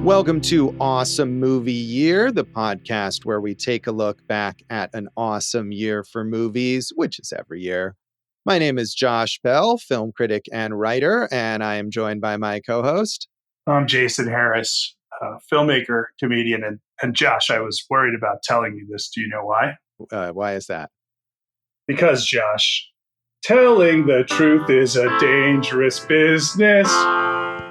Welcome to Awesome Movie Year, the podcast where we take a look back at an awesome year for movies, which is every year. My name is Josh Bell, film critic and writer, and I am joined by my co-host. I'm Jason Harris, filmmaker, comedian, and Josh, I was worried about telling you this. Do you know why? Why is that? Because, Josh, telling the truth is a dangerous business.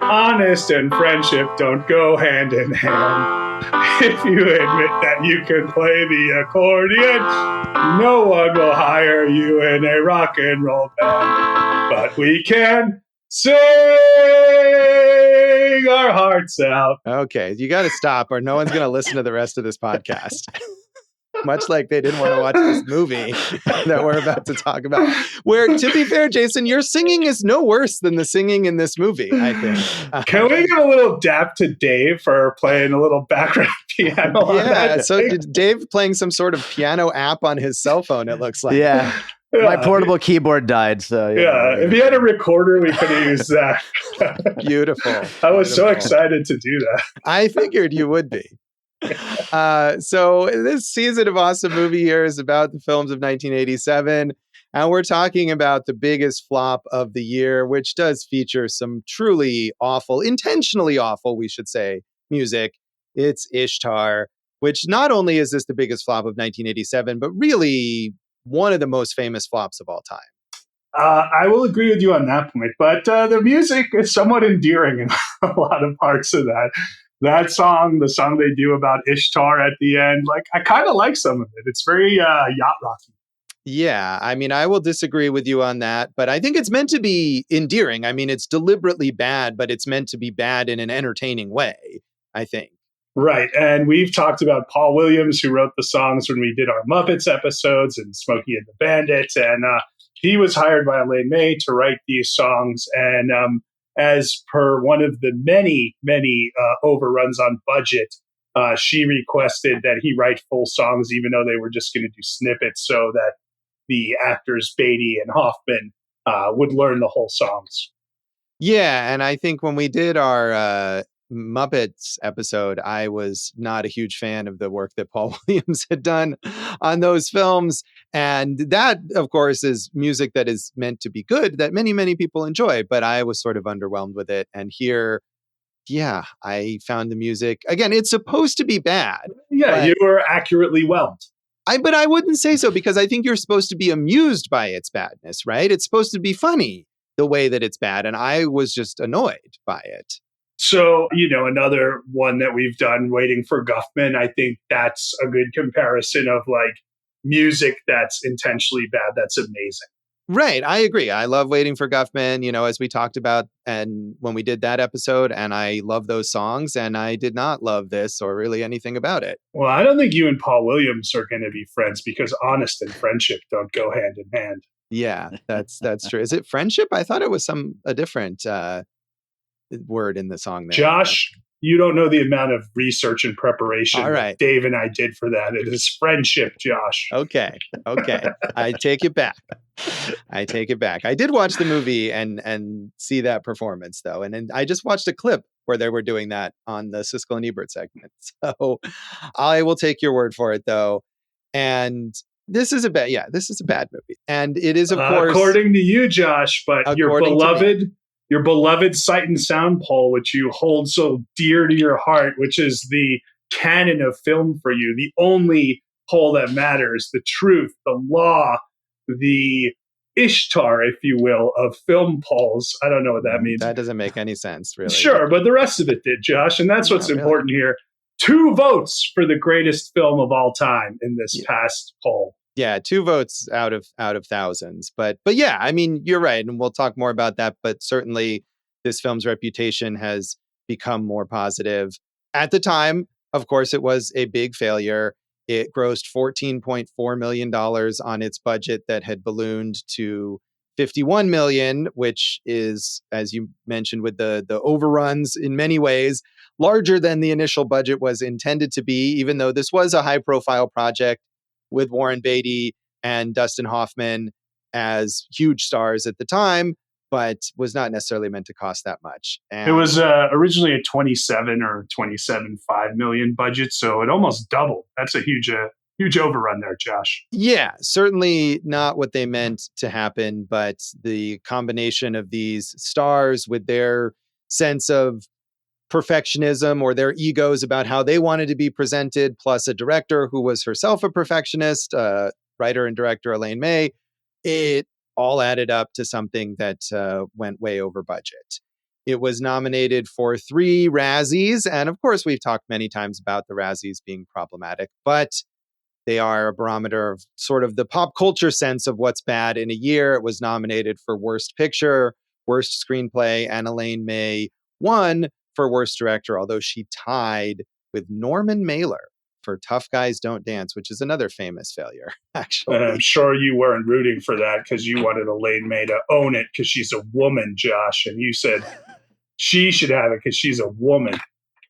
Honest and friendship don't go hand in hand. If you admit that you can play the accordion, no one will hire you in a rock and roll band. But we can sing our hearts out. Okay, you got to stop or no one's going to listen to the rest of this podcast. Much like they didn't want to watch this movie that we're about to talk about. Where, to be fair, Jason, your singing is no worse than the singing in this movie, I think. Can we give a little dap to Dave for playing a little background piano on that? So Dave playing some sort of piano app on his cell phone, it looks like. Yeah. My portable keyboard died, so... Yeah, if he had a recorder, we could have used that. Beautiful. I was so excited to do that. I figured you would be. So this season of Awesome Movie Year is about the films of 1987, and we're talking about the biggest flop of the year, which does feature some truly awful, intentionally awful, we should say, music. It's Ishtar, which not only is this the biggest flop of 1987, but really one of the most famous flops of all time. I will agree with you on that point, but the music is somewhat endearing in a lot of parts of that. That song, the song they do about Ishtar at the end, like I kind of like some of it. It's very yacht rocky. Yeah, I mean, I will disagree with you on that, but I think it's meant to be endearing. I mean, it's deliberately bad, but it's meant to be bad in an entertaining way, I think. Right. And we've talked about Paul Williams, who wrote the songs when we did our Muppets episodes and Smokey and the Bandit. And he was hired by Elaine May to write these songs. And as per one of the many overruns on budget, she requested that he write full songs, even though they were just going to do snippets so that the actors Beatty and Hoffman would learn the whole songs. Yeah, and I think when we did our Muppets episode, I was not a huge fan of the work that Paul Williams had done on those films. And that, of course, is music that is meant to be good, that many people enjoy. But I was sort of underwhelmed with it. And here, yeah, I found the music, again, it's supposed to be bad. Yeah, you were accurately whelmed. But I wouldn't say so, because I think you're supposed to be amused by its badness, right? It's supposed to be funny the way that it's bad. And I was just annoyed by it. So, another one that we've done, Waiting for Guffman, I think that's a good comparison of like music that's intentionally bad. That's amazing. Right. I agree. I love Waiting for Guffman, as we talked about and when we did that episode, and I love those songs, and I did not love this or really anything about it. Well, I don't think you and Paul Williams are going to be friends because honest and friendship don't go hand in hand. Yeah, that's true. Is it friendship? I thought it was a different word in the song there. Josh, you don't know the amount of research and preparation that Dave and I did for that. It is friendship, Josh. Okay. I take it back. I did watch the movie and see that performance, though. And I just watched a clip where they were doing that on the Siskel and Ebert segment. So I will take your word for it, though. And this is a bad movie. And it is, of course, according to you, Josh, but your beloved Sight and Sound poll, which you hold so dear to your heart, which is the canon of film for you, the only poll that matters, the truth, the law, the Ishtar, if you will, of film polls. I don't know what that means. That doesn't make any sense, really. Sure, but the rest of it did, Josh, and that's what's important here. 2 votes for the greatest film of all time in this past poll. Yeah, 2 votes out of thousands. But yeah, I mean, you're right. And we'll talk more about that. But certainly this film's reputation has become more positive. At the time, of course, it was a big failure. It grossed $14.4 million on its budget that had ballooned to $51 million, which is, as you mentioned, with the overruns in many ways, larger than the initial budget was intended to be, even though this was a high-profile project with Warren Beatty and Dustin Hoffman as huge stars at the time. but was not necessarily meant to cost that much. And it was originally a 27 or 27.5 million budget, so it almost doubled. That's a huge overrun there, Josh. yeah, certainly not what they meant to happen, but the combination of these stars with their sense of perfectionism or their egos about how they wanted to be presented, plus a director who was herself a perfectionist, writer and director Elaine May, it all added up to something that went way over budget. It was nominated for 3 Razzies, and of course, we've talked many times about the Razzies being problematic, but they are a barometer of sort of the pop culture sense of what's bad in a year. It was nominated for Worst Picture, Worst Screenplay, and Elaine May won for Worst Director, although she tied with Norman Mailer for Tough Guys Don't Dance, which is another famous failure, actually. And I'm sure you weren't rooting for that because you wanted Elaine May to own it because she's a woman, Josh. And you said she should have it because she's a woman.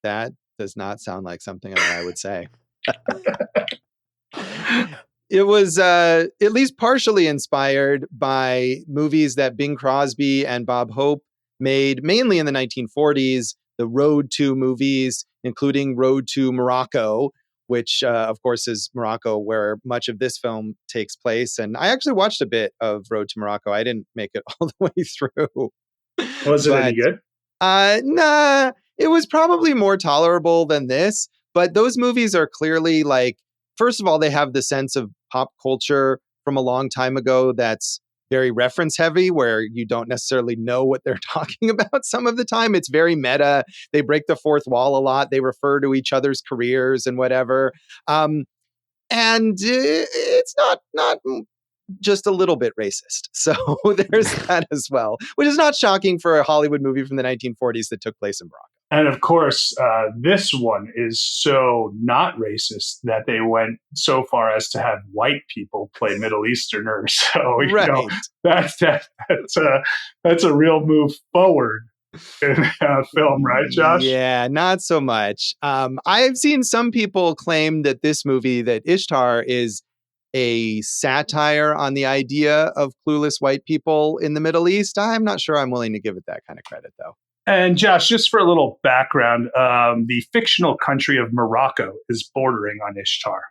That does not sound like something that I would say. It was at least partially inspired by movies that Bing Crosby and Bob Hope made mainly in the 1940s, the Road to movies, including Road to Morocco, which of course is Morocco where much of this film takes place. And I actually watched a bit of Road to Morocco. I didn't make it all the way through. Was it any good? Nah, it was probably more tolerable than this. But those movies are clearly like, first of all, they have the sense of pop culture from a long time ago that's very reference heavy, where you don't necessarily know what they're talking about some of the time. It's very meta. They break the fourth wall a lot. They refer to each other's careers and whatever. And it's not just a little bit racist. So there's that as well, which is not shocking for a Hollywood movie from the 1940s that took place in Morocco. And of course, this one is so not racist that they went so far as to have white people play Middle Easterners. So Right. That's a real move forward in film, right, Josh? Yeah, not so much. I've seen some people claim that this movie, that Ishtar, is a satire on the idea of clueless white people in the Middle East. I'm not sure I'm willing to give it that kind of credit, though. And Josh, just for a little background, the fictional country of Morocco is bordering on Ishtar.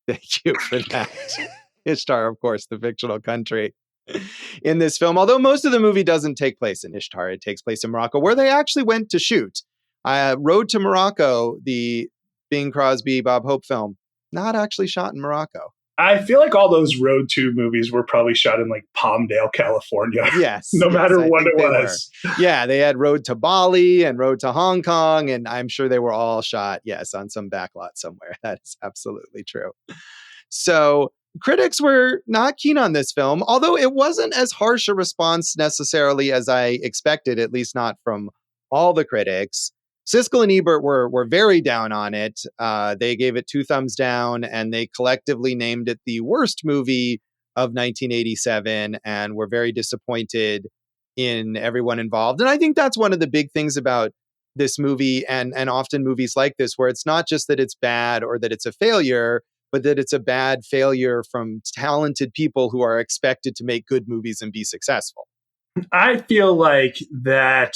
Thank you for that. Ishtar, of course, the fictional country in this film. Although most of the movie doesn't take place in Ishtar. It takes place in Morocco, where they actually went to shoot. Road to Morocco, the Bing Crosby, Bob Hope film, not actually shot in Morocco. I feel like all those Road to movies were probably shot in like Palmdale, California. Yes. No matter what it was. Yeah, they had Road to Bali and Road to Hong Kong, and I'm sure they were all shot, yes, on some backlot somewhere. That is absolutely true. So critics were not keen on this film, although it wasn't as harsh a response necessarily as I expected, at least not from all the critics. Siskel and Ebert were very down on it. They gave it 2 thumbs down, and they collectively named it the worst movie of 1987, and were very disappointed in everyone involved. And I think that's one of the big things about this movie, and often movies like this, where it's not just that it's bad or that it's a failure, but that it's a bad failure from talented people who are expected to make good movies and be successful. I feel like that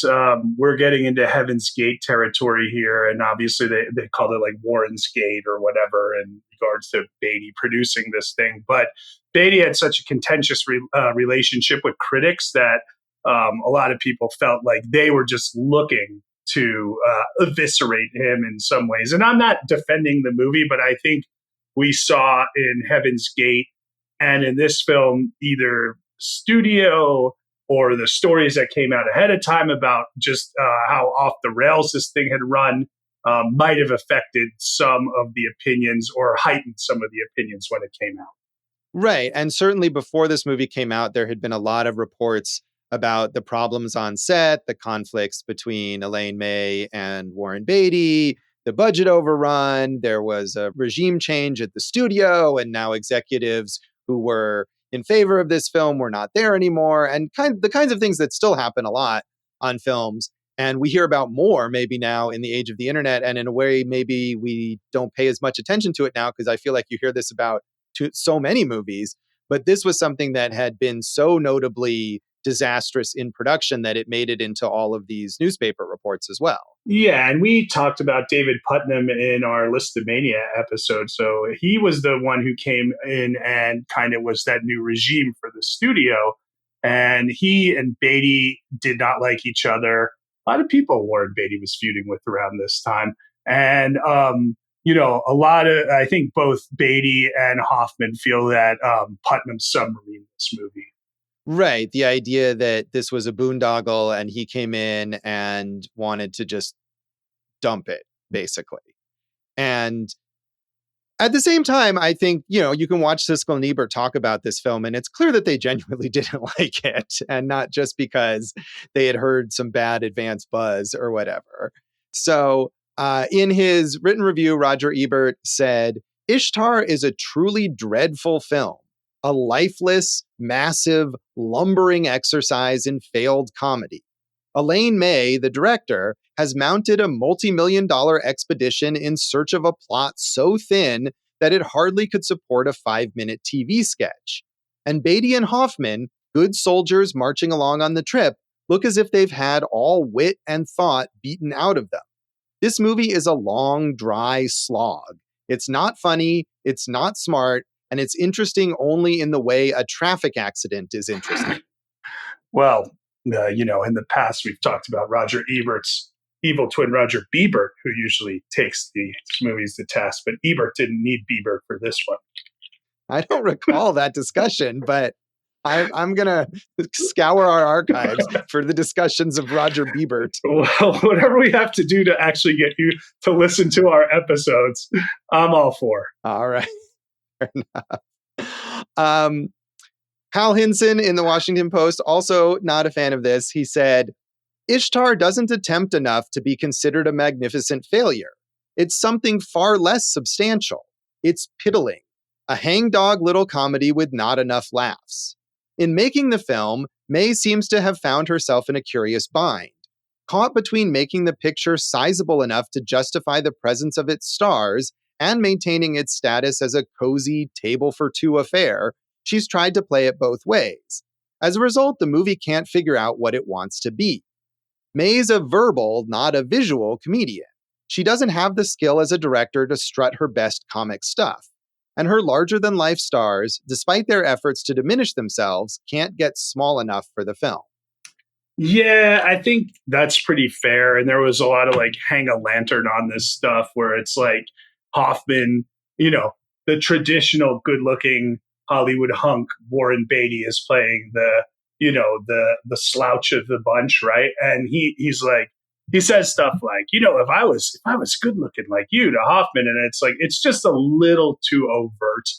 we're getting into Heaven's Gate territory here. And obviously they called it like Warren's Gate or whatever in regards to Beatty producing this thing. But Beatty had such a contentious relationship with critics that a lot of people felt like they were just looking to eviscerate him in some ways. And I'm not defending the movie, but I think we saw in Heaven's Gate and in this film either studio or the stories that came out ahead of time about just how off the rails this thing had run might have affected some of the opinions or heightened some of the opinions when it came out. Right. And certainly before this movie came out, there had been a lot of reports about the problems on set, the conflicts between Elaine May and Warren Beatty, the budget overrun. There was a regime change at the studio, and now executives who were in favor of this film were not there anymore, and the kinds of things that still happen a lot on films. And we hear about more maybe now in the age of the internet, and in a way, maybe we don't pay as much attention to it now because I feel like you hear this about so many movies. But this was something that had been so notably disastrous in production that it made it into all of these newspaper reports as well. Yeah, and we talked about David Putnam in our Listomania episode. So he was the one who came in and kind of was that new regime for the studio. And he and Beatty did not like each other. A lot of people Warren Beatty was feuding with around this time. And, I think both Beatty and Hoffman feel that Putnam submarined this movie. Right. The idea that this was a boondoggle and he came in and wanted to just dump it, basically. And at the same time, I think, you can watch Siskel and Ebert talk about this film, and it's clear that they genuinely didn't like it, and not just because they had heard some bad advance buzz or whatever. So in his written review, Roger Ebert said, Ishtar is a truly dreadful film, a lifeless, massive, lumbering exercise in failed comedy. Elaine May, the director, has mounted a multi-million-dollar expedition in search of a plot so thin that it hardly could support a 5-minute TV sketch. And Beatty and Hoffman, good soldiers marching along on the trip, look as if they've had all wit and thought beaten out of them. This movie is a long, dry slog. It's not funny, it's not smart, and it's interesting only in the way a traffic accident is interesting. Well, in the past, we've talked about Roger Ebert's evil twin, Roger Ebert, who usually takes the movies to task, but Ebert didn't need Ebert for this one. I don't recall that discussion, but I'm going to scour our archives for the discussions of Roger Ebert. Well, whatever we have to do to actually get you to listen to our episodes, I'm all for. All right. Fair enough. Hal Hinson in the Washington Post, also not a fan of this. He said, Ishtar doesn't attempt enough to be considered a magnificent failure. It's something far less substantial. It's piddling, a hangdog little comedy with not enough laughs. In making the film, May seems to have found herself in a curious bind. Caught between making the picture sizable enough to justify the presence of its stars and maintaining its status as a cozy table-for-two affair, she's tried to play it both ways. As a result, the movie can't figure out what it wants to be. May's a verbal, not a visual comedian. She doesn't have the skill as a director to strut her best comic stuff. And her larger-than-life stars, despite their efforts to diminish themselves, can't get small enough for the film. Yeah, I think that's pretty fair. And there was a lot of hang a lantern on this stuff where it's Hoffman, the traditional good-looking Hollywood hunk Warren Beatty is playing the slouch of the bunch, right? And he's he says stuff like, if I was good looking like you to Hoffman, and it's just a little too overt,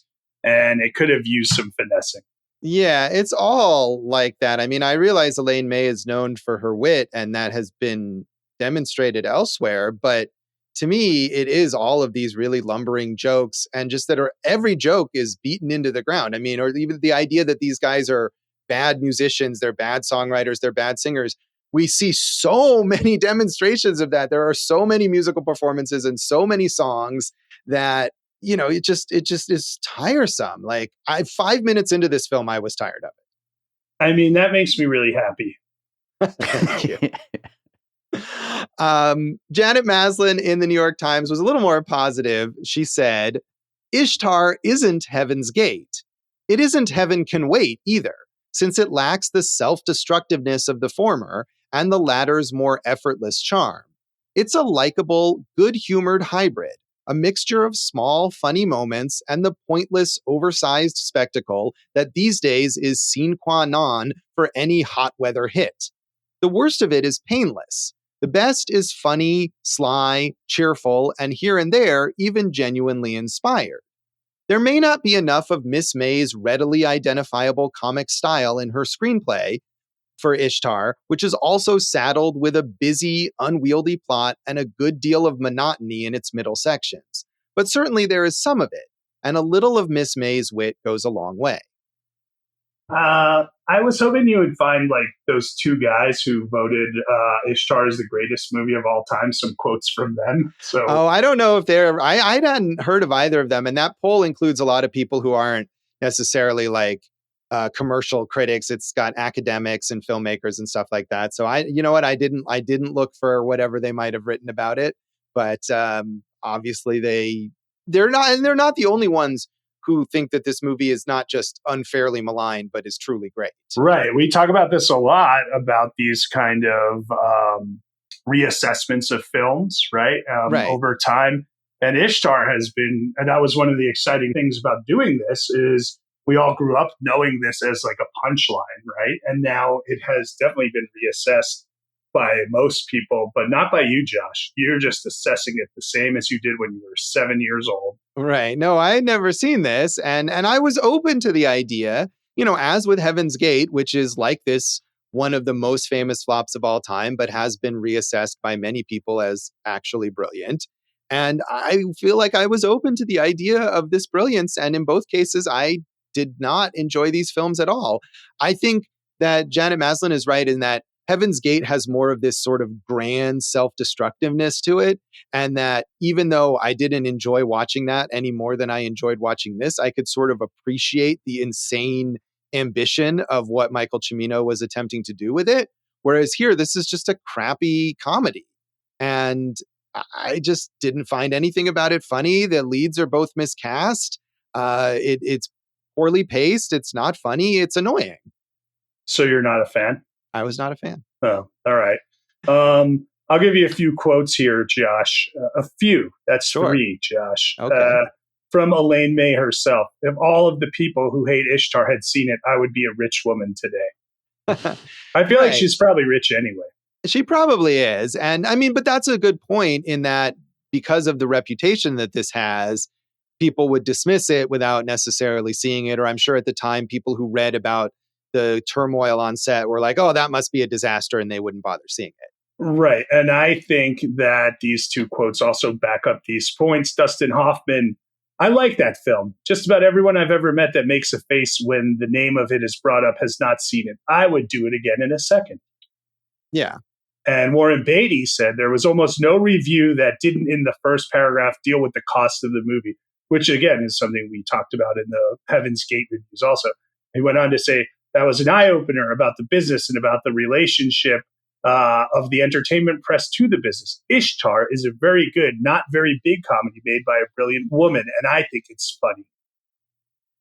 and it could have used some finessing. Yeah, it's all like that. I mean, I realize Elaine May is known for her wit, and that has been demonstrated elsewhere, but to me, it is all of these really lumbering jokes, and just that every joke is beaten into the ground. I mean, or even the idea that these guys are bad musicians, they're bad songwriters, they're bad singers. We see so many demonstrations of that. There are so many musical performances and so many songs that, it just is tiresome. 5 minutes into this film, I was tired of it. I mean, that makes me really happy. Thank you. Janet Maslin in the New York Times was a little more positive. She said, Ishtar isn't Heaven's Gate. It isn't Heaven Can Wait either, since it lacks the self-destructiveness of the former and the latter's more effortless charm. It's a likable, good-humored hybrid, a mixture of small, funny moments and the pointless, oversized spectacle that these days is sine qua non for any hot weather hit. The worst of it is painless. The best is funny, sly, cheerful, and here and there, even genuinely inspired. There may not be enough of Miss May's readily identifiable comic style in her screenplay for Ishtar, which is also saddled with a busy, unwieldy plot and a good deal of monotony in its middle sections. But certainly there is some of it, and a little of Miss May's wit goes a long way. I was hoping you would find those two guys who voted Ishtar as the greatest movie of all time, some quotes from them. So, I don't know if I hadn't heard of either of them. And that poll includes a lot of people who aren't necessarily commercial critics. It's got academics and filmmakers and stuff like that. So you know what, I didn't look for whatever they might have written about it, but obviously they're not the only ones who think that this movie is not just unfairly maligned, but is truly great. Right. We talk about this a lot, about these kind of reassessments of films, right? Right. Over time. And Ishtar has been, and that was one of the exciting things about doing this, is we all grew up knowing this as like a punchline, right? And now it has definitely been reassessed by most people, but not by you, Josh. You're just assessing it the same as you did when you were 7 years old. Right. No, I had never seen this. And I was open to the idea, as with Heaven's Gate, which is like this, one of the most famous flops of all time, but has been reassessed by many people as actually brilliant. And I feel like I was open to the idea of this brilliance. And in both cases, I did not enjoy these films at all. I think that Janet Maslin is right in that Heaven's Gate has more of this sort of grand self-destructiveness to it. And that even though I didn't enjoy watching that any more than I enjoyed watching this, I could sort of appreciate the insane ambition of what Michael Cimino was attempting to do with it. Whereas here, this is just a crappy comedy. And I just didn't find anything about it funny. The leads are both miscast. It's poorly paced. It's not funny. It's annoying. So you're not a fan? I was not a fan. Oh, all right. I'll give you a few quotes here, Josh. A few. That's Sure. 3, Josh. Okay. From Elaine May herself. If all of the people who hate Ishtar had seen it, I would be a rich woman today. I feel like she's probably rich anyway. She probably is. And I mean, but that's a good point in that because of the reputation that this has, people would dismiss it without necessarily seeing it. Or I'm sure at the time, people who read about the turmoil on set were like, oh, that must be a disaster, and they wouldn't bother seeing it. Right. And I think that these 2 quotes also back up these points. Dustin Hoffman, I like that film. Just about everyone I've ever met that makes a face when the name of it is brought up has not seen it. I would do it again in a second. Yeah. And Warren Beatty said there was almost no review that didn't in the first paragraph deal with the cost of the movie, which again is something we talked about in the Heaven's Gate reviews also. He went on to say that was an eye-opener about the business and about the relationship of the entertainment press to the business. Ishtar is a very good, not very big comedy made by a brilliant woman, and I think it's funny.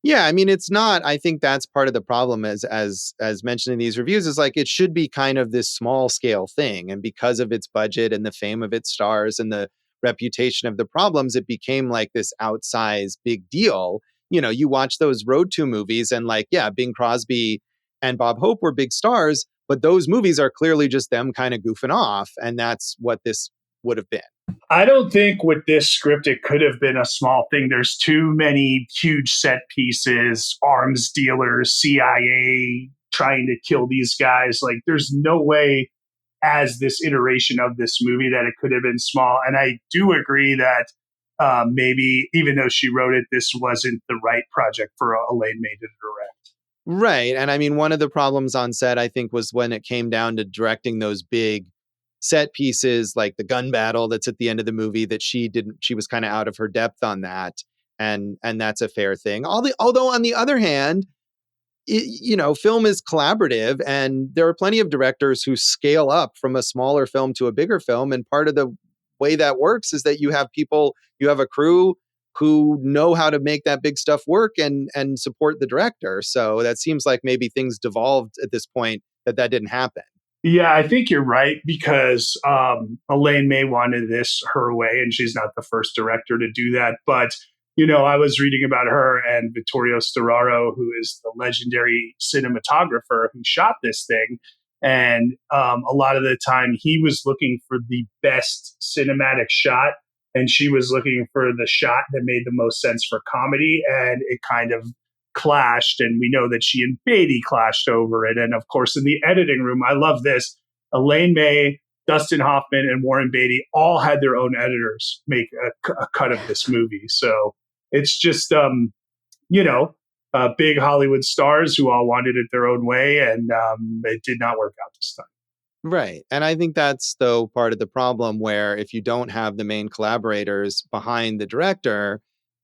Yeah, I mean, it's not. I think that's part of the problem, as mentioned in these reviews, is like it should be kind of this small scale thing, and because of its budget and the fame of its stars and the reputation of the problems, it became like this outsized big deal. You watch those Road to movies, and like, yeah, Bing Crosby and Bob Hope were big stars, but those movies are clearly just them kind of goofing off, and that's what this would have been. I don't think with this script it could have been a small thing. There's too many huge set pieces, arms dealers, CIA trying to kill these guys. Like, there's no way as this iteration of this movie that it could have been small. And I do agree that maybe even though she wrote it, this wasn't the right project for Elaine May to direct. Right. And I mean, one of the problems on set, I think, was when it came down to directing those big set pieces, like the gun battle that's at the end of the movie, that she was kind of out of her depth on that. And that's a fair thing. Although on the other hand, film is collaborative, and there are plenty of directors who scale up from a smaller film to a bigger film. And part of the way that works is that you have a crew who know how to make that big stuff work and support the director. So that seems like maybe things devolved at this point that didn't happen. Yeah, I think you're right, because Elaine May wanted this her way, and she's not the first director to do that. But, I was reading about her and Vittorio Storaro, who is the legendary cinematographer who shot this thing. And a lot of the time he was looking for the best cinematic shot, and she was looking for the shot that made the most sense for comedy. And it kind of clashed, and we know that she and Beatty clashed over it. And of course, in the editing room, I love this, Elaine May, Dustin Hoffman, and Warren Beatty all had their own editors make a cut of this movie. So it's just, big Hollywood stars who all wanted it their own way, and it did not work out this time. Right. And I think that's, though, part of the problem, where if you don't have the main collaborators behind the director,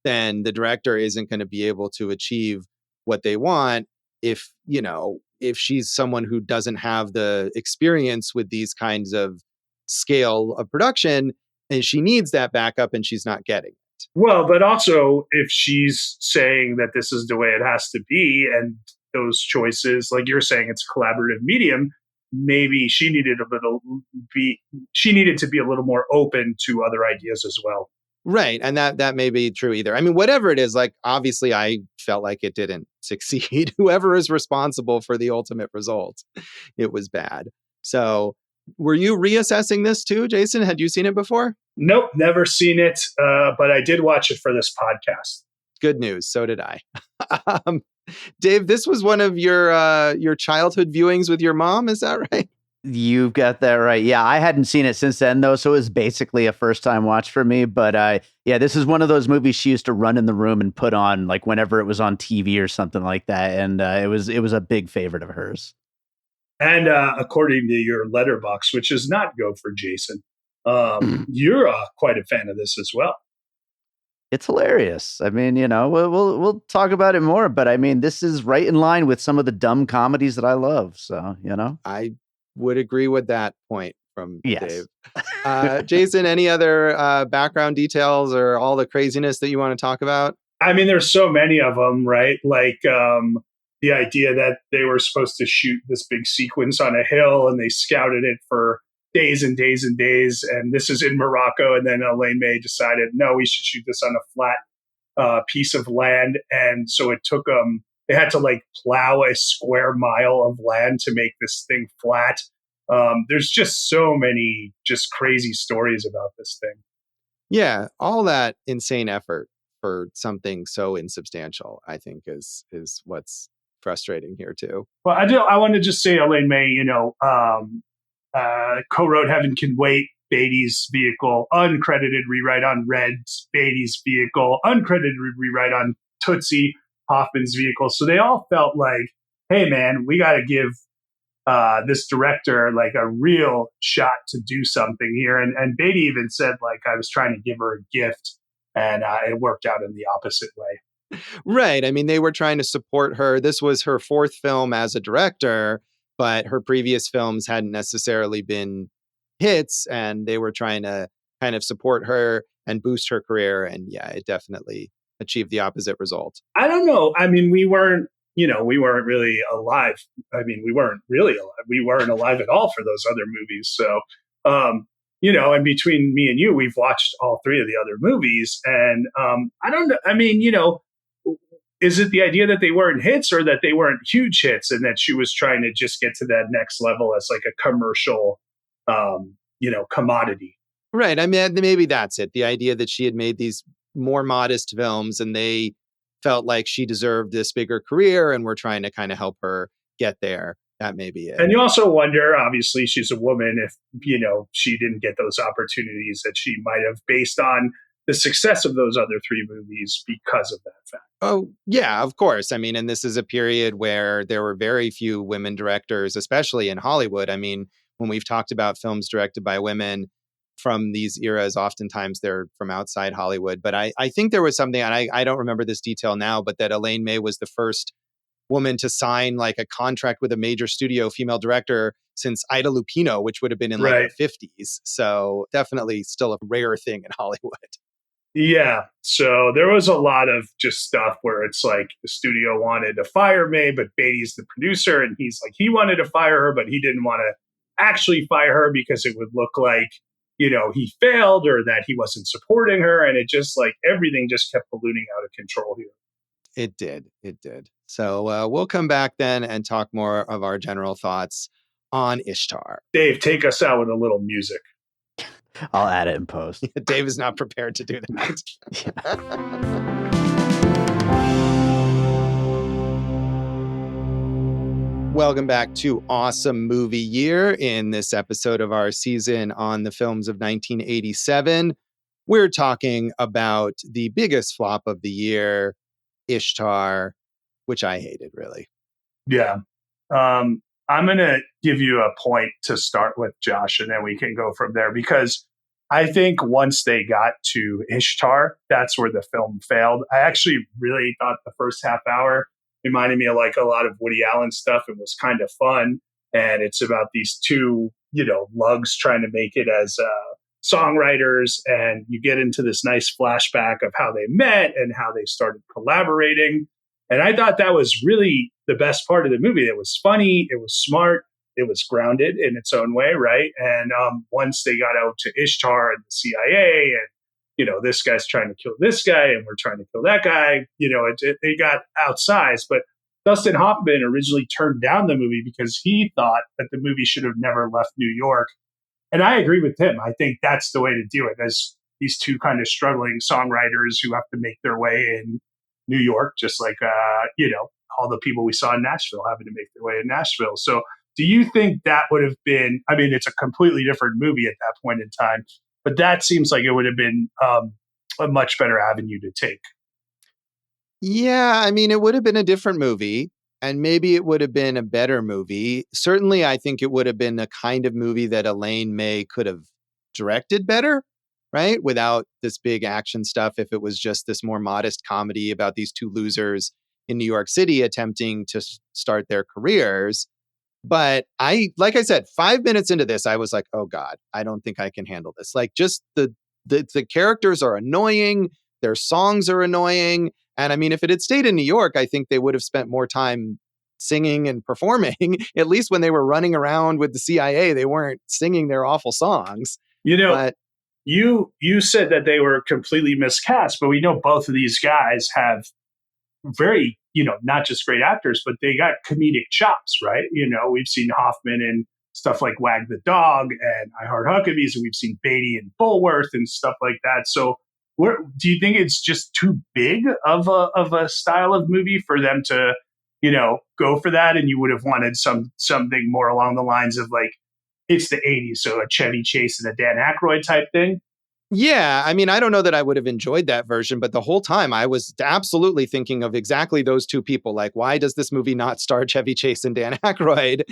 then the director isn't going to be able to achieve what they want if, if she's someone who doesn't have the experience with these kinds of scale of production and she needs that backup and she's not getting it. Well, but also if she's saying that this is the way it has to be and those choices, like you're saying, it's a collaborative medium, maybe she needed to be a little more open to other ideas as well. Right. And that may be true either. I mean, whatever it is, like, obviously I felt like it didn't succeed. Whoever is responsible for the ultimate result, it was bad. So were you reassessing this too, Jason? Had you seen it before? Nope, never seen it. But I did watch it for this podcast. Good news. So did I. Dave, this was one of your childhood viewings with your mom. Is that right? You've got that right. Yeah, I hadn't seen it since then, though, so it was basically a first-time watch for me. But yeah, this is one of those movies she used to run in the room and put on, like whenever it was on TV or something like that. And it was a big favorite of hers. And according to your letterbox, which is not go for Jason, you're quite a fan of this as well. It's hilarious. I mean, we'll talk about it more, but I mean, this is right in line with some of the dumb comedies that I love. So, I would agree with that point from yes. Dave. Jason, any other background details or all the craziness that you want to talk about? I mean, there's so many of them, right? Like the idea that they were supposed to shoot this big sequence on a hill and they scouted it for days and days and days. And this is in Morocco. And then Elaine May decided, no, we should shoot this on a flat piece of land. And so it took them, they had to like plow a square mile of land to make this thing flat. There's just so many just crazy stories about this thing. Yeah, all that insane effort for something so insubstantial, I think is what's frustrating here too. Well, I want to just say Elaine May, co-wrote Heaven Can Wait, Beatty's vehicle, uncredited rewrite on Red's, Beatty's vehicle, uncredited rewrite on Tootsie, Hoffman's vehicle. So they all felt like, hey man, we got to give this director like a real shot to do something here. And Beatty even said like, I was trying to give her a gift and it worked out in the opposite way. Right. I mean, they were trying to support her. This was her fourth film as a director, but her previous films hadn't necessarily been hits, and they were trying to kind of support her and boost her career. And yeah, it definitely achieved the opposite result. I don't know. I mean, we weren't really alive. I mean, we weren't really alive. We weren't alive at all for those other movies. So, and between me and you, we've watched all three of the other movies. And I don't know. I mean, is it the idea that they weren't hits or that they weren't huge hits and that she was trying to just get to that next level as like a commercial, commodity? Right. I mean, maybe that's it. The idea that she had made these more modest films and they felt like she deserved this bigger career and we're trying to kind of help her get there. That may be it. And you also wonder, obviously, she's a woman, if, she didn't get those opportunities that she might have based on the success of those other three movies because of that fact. Oh, yeah, of course. I mean, and this is a period where there were very few women directors, especially in Hollywood. I mean, when we've talked about films directed by women from these eras, oftentimes they're from outside Hollywood. But I think there was something, and I don't remember this detail now, but that Elaine May was the first woman to sign like a contract with a major studio female director since Ida Lupino, which would have been in like the 50s. So definitely still a rare thing in Hollywood. Yeah. So there was a lot of just stuff where it's like the studio wanted to fire May, but Beatty's the producer and he's like, he wanted to fire her, but he didn't want to actually fire her because it would look like, he failed or that he wasn't supporting her. And it just like everything just kept ballooning out of control here. It did. So we'll come back then and talk more of our general thoughts on Ishtar. Dave, take us out with a little music. I'll add it in post. Dave is not prepared to do that. Welcome back to Awesome Movie Year. In this episode of our season on the films of 1987, we're talking about the biggest flop of the year, Ishtar, which I hated, really. Yeah. I'm going to give you a point to start with, Josh, and then we can go from there, because I think once they got to Ishtar, that's where the film failed. I actually really thought the first half hour reminded me of like a lot of Woody Allen stuff and was kind of fun. And it's about these two, lugs trying to make it as songwriters. And you get into this nice flashback of how they met and how they started collaborating. And I thought that was really the best part of the movie. It was funny. It was smart. It was grounded in its own way, right? And once they got out to Ishtar and the CIA, and this guy's trying to kill this guy, and we're trying to kill that guy, it got outsized. But Dustin Hoffman originally turned down the movie because he thought that the movie should have never left New York. And I agree with him. I think that's the way to do it, as these two kind of struggling songwriters who have to make their way in New York, just like all the people we saw in Nashville having to make their way in Nashville. So do you think that would have been, I mean, it's a completely different movie at that point in time, but that seems like it would have been a much better avenue to take. Yeah, I mean, it would have been a different movie, and maybe it would have been a better movie. Certainly, I think it would have been a kind of movie that Elaine May could have directed better, right? Without this big action stuff, if it was just this more modest comedy about these two losers in New York City attempting to start their careers. But like I said, 5 minutes into this, I was like, oh God, I don't think I can handle this. Like, just the characters are annoying. Their songs are annoying. And I mean, if it had stayed in New York, I think they would have spent more time singing and performing. At least when they were running around with the CIA, they weren't singing their awful songs. But you said that they were completely miscast, but we know both of these guys have very, not just great actors, but they got comedic chops, right? We've seen Hoffman in stuff like Wag the Dog and I Heart Huckabees, and we've seen Beatty and Bulworth and stuff like that. So do you think it's just too big of a style of movie for them to, go for that? And you would have wanted something more along the lines of like, it's the 80s, so a Chevy Chase and a Dan Aykroyd type thing? yeah, I mean, I don't know that I would have enjoyed that version, but the whole time I was absolutely thinking of exactly those two people. Like, why does this movie not star Chevy Chase and Dan Aykroyd?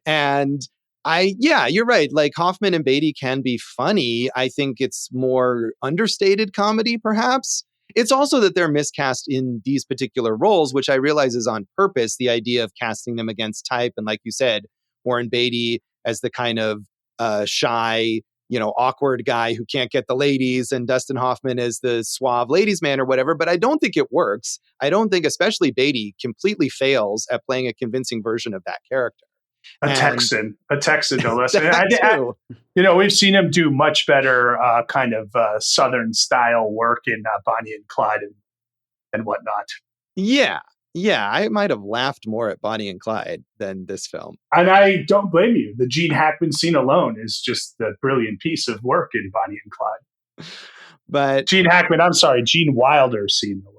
And you're right. Like, Hoffman and Beatty can be funny. I think it's more understated comedy, perhaps. It's also that they're miscast in these particular roles, which I realize is on purpose, the idea of casting them against type. And like you said, Warren Beatty as the kind of shy, awkward guy who can't get the ladies, and Dustin Hoffman as the suave ladies man or whatever. But I don't think it works. I don't think, especially Beatty, completely fails at playing a convincing version of that character. A Texan, no less. We've seen him do much better kind of Southern style work in Bonnie and Clyde and whatnot. Yeah, I might have laughed more at Bonnie and Clyde than this film. And I don't blame you. The Gene Hackman scene alone is just a brilliant piece of work in Bonnie and Clyde. But Gene Wilder's scene alone.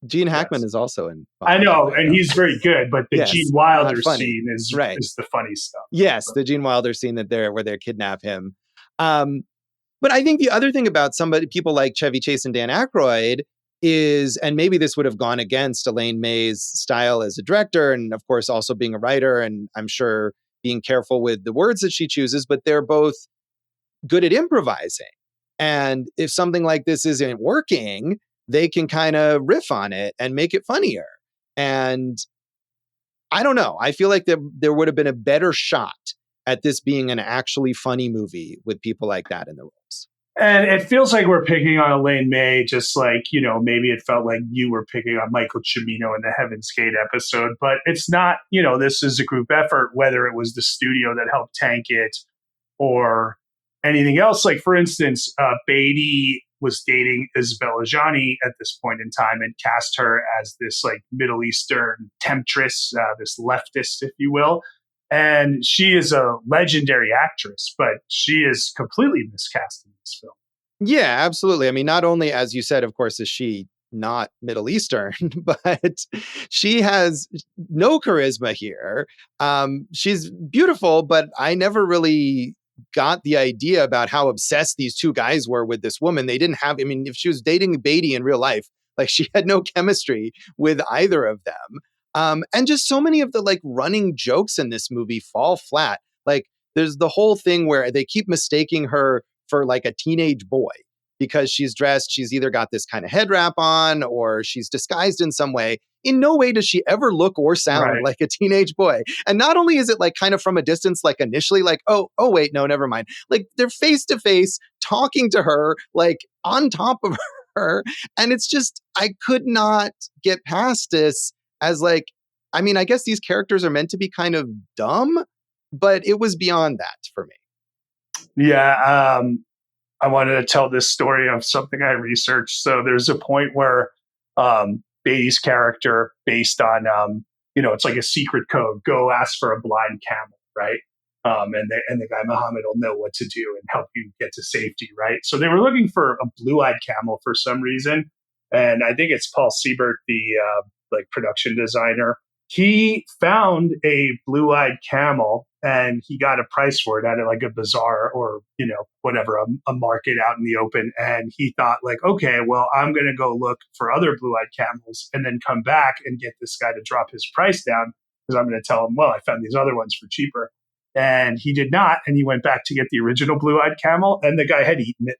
Gene Hackman is also in Bonnie. I know, and he's very good, but the Gene Wilder scene is the funny stuff. Yes, the Gene Wilder scene where they kidnap him. But I think the other thing about people like Chevy Chase and Dan Aykroyd is, and maybe this would have gone against Elaine May's style as a director, and of course also being a writer, and I'm sure being careful with the words that she chooses, but they're both good at improvising. And if something like this isn't working, they can kind of riff on it and make it funnier. And I don't know. I feel like there would have been a better shot at this being an actually funny movie with people like that in the roles. And it feels like we're picking on Elaine May, just like, maybe it felt like you were picking on Michael Cimino in the Heaven's Gate episode. But it's not, this is a group effort, whether it was the studio that helped tank it or anything else. Like, for instance, Beatty was dating Isabelle Adjani at this point in time and cast her as this like Middle Eastern temptress, this leftist, if you will. And she is a legendary actress, but she is completely miscast in this film. Yeah, absolutely. I mean, not only, as you said, of course, is she not Middle Eastern, but she has no charisma here. She's beautiful, but I never really got the idea about how obsessed these two guys were with this woman. They didn't have, I mean, if she was dating Beatty in real life, like, she had no chemistry with either of them. And just so many of the like running jokes in this movie fall flat. Like, there's the whole thing where they keep mistaking her for like a teenage boy. because she's dressed, she's either got this kind of head wrap on or she's disguised in some way. In no way does she ever look or sound like a teenage boy. And not only is it like kind of from a distance, like initially like, oh, wait, no, never mind. Like they're face to face talking to her, like on top of her. And it's just, I could not get past this as like, I mean, I guess these characters are meant to be kind of dumb, but it was beyond that for me. Yeah. I wanted to tell this story of something I researched. So there's a point where Beatty's character, based on, it's like a secret code, go ask for a blind camel, right? And the guy Muhammad will know what to do and help you get to safety, right? So they were looking for a blue-eyed camel for some reason. And I think it's Paul Siebert, the production designer. He found a blue-eyed camel and he got a price for it at like a bazaar or, whatever, a market out in the open. And he thought like, okay, well, I'm going to go look for other blue-eyed camels and then come back and get this guy to drop his price down because I'm going to tell him, well, I found these other ones for cheaper. And he did not. And he went back to get the original blue-eyed camel and the guy had eaten it.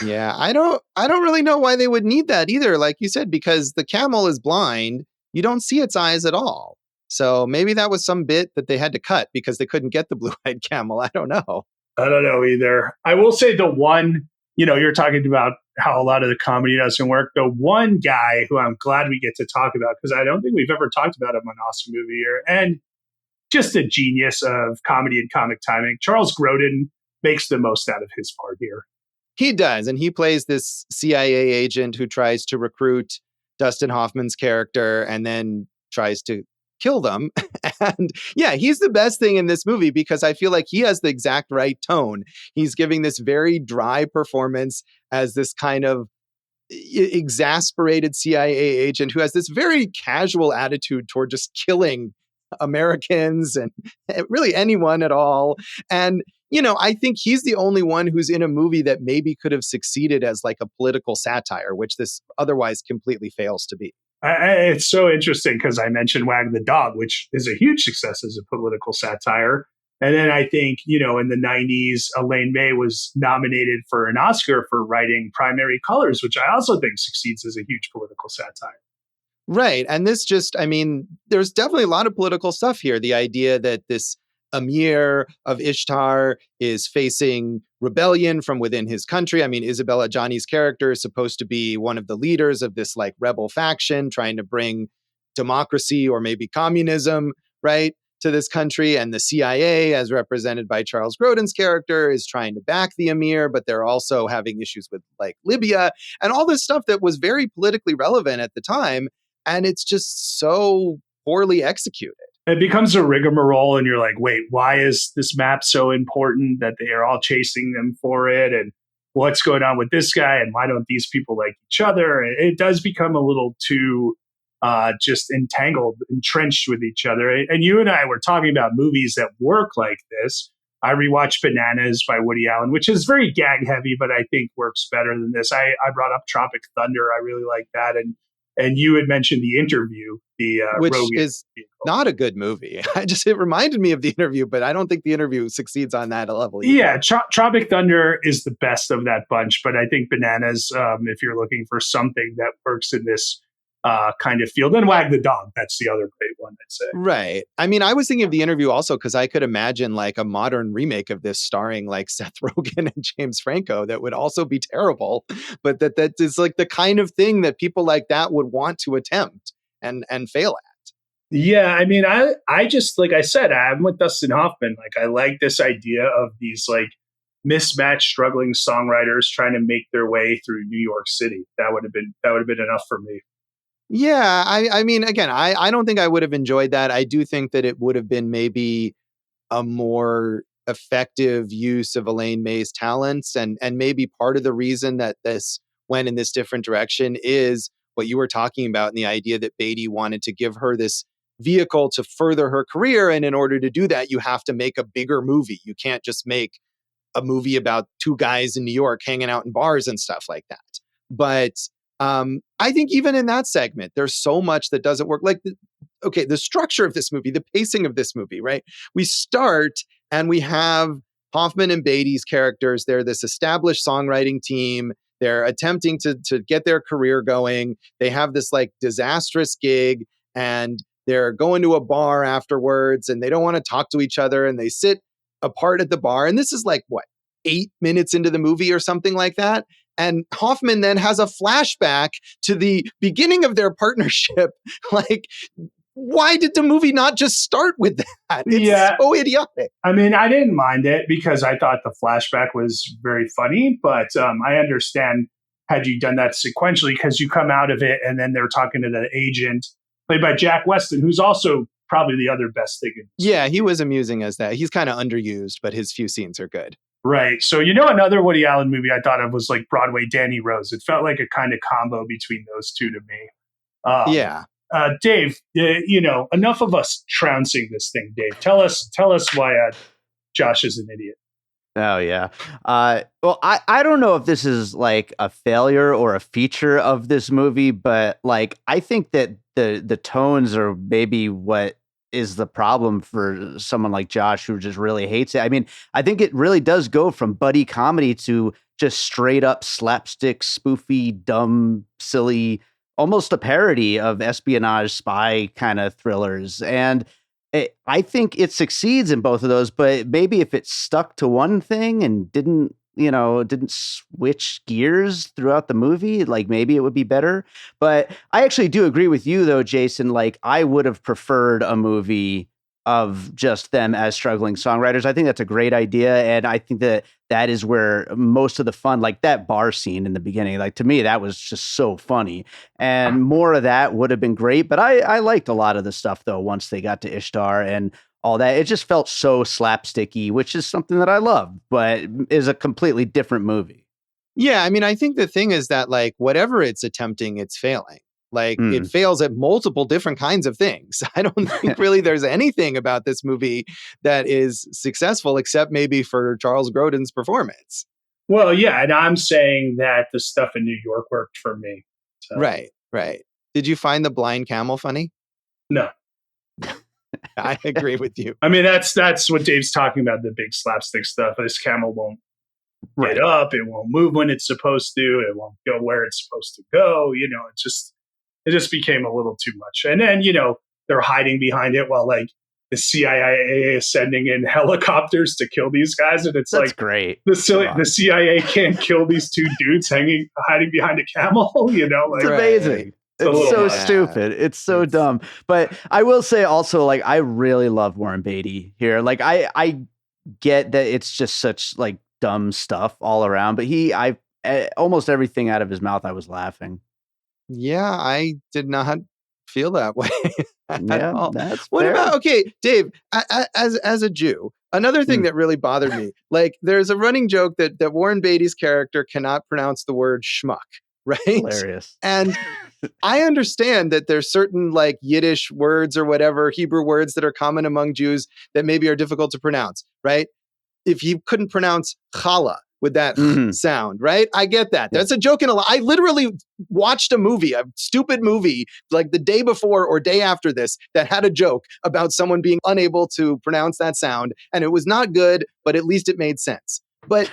Yeah, I don't really know why they would need that either. Like you said, because the camel is blind, you don't see its eyes at all. So maybe that was some bit that they had to cut because they couldn't get the blue-eyed camel. I don't know. I don't know either. I will say the one, you're talking about how a lot of the comedy doesn't work. The one guy who I'm glad we get to talk about, because I don't think we've ever talked about him on Awesome Movie Year, and just a genius of comedy and comic timing. Charles Grodin makes the most out of his part here. He does. And he plays this CIA agent who tries to recruit Dustin Hoffman's character and then tries to kill them. And yeah, he's the best thing in this movie because I feel like he has the exact right tone. He's giving this very dry performance as this kind of exasperated CIA agent who has this very casual attitude toward just killing Americans and really anyone at all. And I think he's the only one who's in a movie that maybe could have succeeded as like a political satire, which this otherwise completely fails to be. It's so interesting because I mentioned Wag the Dog, which is a huge success as a political satire. And then I think, in the 90s, Elaine May was nominated for an Oscar for writing Primary Colors, which I also think succeeds as a huge political satire. Right. And this just, there's definitely a lot of political stuff here. The idea that this Emir of Ishtar is facing rebellion from within his country. Isabelle Adjani's character is supposed to be one of the leaders of this like rebel faction trying to bring democracy or maybe communism, right, to this country. And the CIA, as represented by Charles Grodin's character, is trying to back the Emir, but they're also having issues with like Libya and all this stuff that was very politically relevant at the time. And it's just so poorly executed. It becomes a rigmarole and you're like, wait, why is this map so important that they are all chasing them for it? And what's going on with this guy? And why don't these people like each other? And it does become a little too just entrenched with each other. And you and I were talking about movies that work like this. I rewatched Bananas by Woody Allen, which is very gag heavy, but I think works better than this. I brought up Tropic Thunder. I really like that. And you had mentioned The Interview, which Rogan is vehicle. Not a good movie. It reminded me of The Interview, but I don't think The Interview succeeds on that level either. Yeah, Tropic Thunder is the best of that bunch, but I think Bananas, if you're looking for something that works in this kind of field, and Wag the Dog, that's the other great one, I'd say. Right. I was thinking of The Interview also because I could imagine like a modern remake of this starring like Seth Rogen and James Franco that would also be terrible, but that is like the kind of thing that people like that would want to attempt and fail at. Yeah, I just, like I said, I'm with Dustin Hoffman. Like, I like this idea of these like mismatched, struggling songwriters trying to make their way through New York City. That would have been enough for me. Yeah, again, I don't think I would have enjoyed that. I do think that it would have been maybe a more effective use of Elaine May's talents, and maybe part of the reason that this went in this different direction is what you were talking about, and the idea that Beatty wanted to give her this vehicle to further her career, and in order to do that, you have to make a bigger movie. You can't just make a movie about two guys in New York hanging out in bars and stuff like that. But I think even in that segment, there's so much that doesn't work. Like, the structure of this movie, the pacing of this movie, right? We start and we have Hoffman and Beatty's characters, they're this established songwriting team. They're attempting to get their career going. They have this like disastrous gig and they're going to a bar afterwards and they don't want to talk to each other and they sit apart at the bar. And this is like, what, 8 minutes into the movie or something like that? And Hoffman then has a flashback to the beginning of their partnership. Like, why did the movie not just start with that? It's so idiotic. I mean, I didn't mind it because I thought the flashback was very funny, but I understand had you done that sequentially because you come out of it and then they're talking to the agent played by Jack Weston, who's also probably the other best thing. Yeah, he was amusing as that. He's kind of underused, but his few scenes are good. Right. So, another Woody Allen movie I thought of was like Broadway Danny Rose. It felt like a kind of combo between those two to me. Yeah. Dave, enough of us trouncing this thing. Dave, tell us why Josh is an idiot. Oh yeah. Well, I don't know if this is like a failure or a feature of this movie, but like I think that the tones are maybe what is the problem for someone like Josh who just really hates it. I mean, I think it really does go from buddy comedy to just straight up slapstick, spoofy, dumb, silly, almost a parody of espionage spy kind of thrillers. And I think it succeeds in both of those, but maybe if it stuck to one thing and didn't switch gears throughout the movie, like maybe it would be better. But I actually do agree with you though, Jason. Like I would have preferred a movie of just them as struggling songwriters. I think that's a great idea. And I think that is where most of the fun, like that bar scene in the beginning, like to me, that was just so funny. And more of that would have been great. But I liked a lot of the stuff though, once they got to Ishtar and all that. It just felt so slapsticky, which is something that I love, but is a completely different movie. Yeah. I mean, I think the thing is that like whatever it's attempting, it's failing. Like it fails at multiple different kinds of things. I don't think really there's anything about this movie that is successful except maybe for Charles Grodin's performance. Well, yeah. And I'm saying that the stuff in New York worked for me. So. Right. Did you find the blind camel funny? No. I agree with you. I mean, that's what Dave's talking about, the big slapstick stuff. This camel won't get up. It won't move when it's supposed to. It won't go where it's supposed to go. It just became a little too much. And then, they're hiding behind it while like the CIA is sending in helicopters to kill these guys. And it's That's great. The CIA can't kill these two dudes hiding behind a camel, It's amazing. It's so stupid. It's so dumb. But I will say also, like, I really love Warren Beatty here. Like, I get that it's just such like dumb stuff all around, but almost everything out of his mouth, I was laughing. Yeah, I did not feel that way at all. That's what fair. about, okay, Dave, as a Jew, another thing that really bothered me, like there's a running joke that Warren Beatty's character cannot pronounce the word schmuck, right? Hilarious. And I understand that there's certain like Yiddish words or whatever, Hebrew words that are common among Jews that maybe are difficult to pronounce, right? If he couldn't pronounce challah with that sound, right? I get that. That's a joke in a lot. I literally watched a stupid movie, like the day before or day after this that had a joke about someone being unable to pronounce that sound. And it was not good, but at least it made sense. But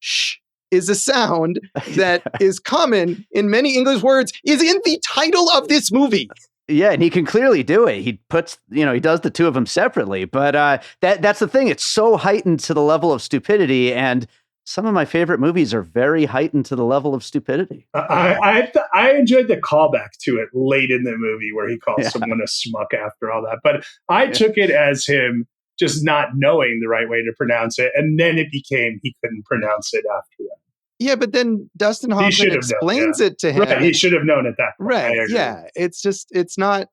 shh is a sound that is common in many English words, is in the title of this movie. Yeah, and he can clearly do it. He puts, he does the two of them separately. But that's the thing. It's so heightened to the level of stupidity. And some of my favorite movies are very heightened to the level of stupidity. I enjoyed the callback to it late in the movie where he calls someone a schmuck after all that. But I took it as him just not knowing the right way to pronounce it. And then it became he couldn't pronounce it after that. Yeah, but then Dustin Hoffman explains it to him. Right, he should have known at that point. Right, yeah. It's not,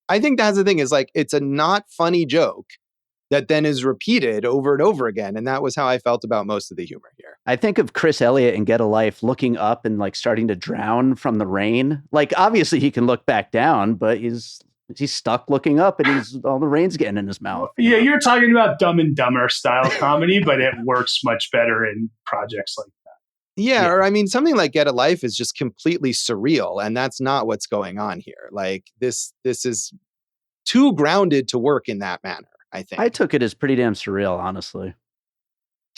I think that's the thing is like, it's a not funny joke that then is repeated over and over again. And that was how I felt about most of the humor here. I think of Chris Elliott in Get a Life looking up and like starting to drown from the rain. Like obviously he can look back down, but he's stuck looking up and all the rain's getting in his mouth. Yeah, you're talking about Dumb and Dumber style comedy, but it works much better in projects like that. Yeah, or I mean, something like Get a Life is just completely surreal, and that's not what's going on here. Like this is too grounded to work in that manner, I think. I took it as pretty damn surreal, honestly.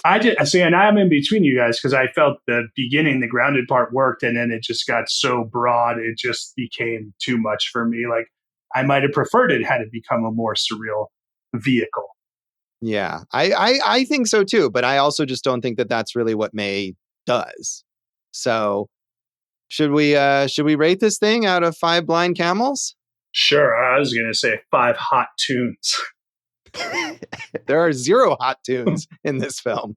I just see, and I'm in between you guys because I felt the beginning, the grounded part worked, and then it just got so broad, it just became too much for me. Like I might have preferred it had it become a more surreal vehicle. Yeah, I think so too, but I also just don't think that that's really what May does. So should we rate this thing out of 5 blind camels? Sure, I was going to say 5 hot tunes. There are 0 hot tunes in this film.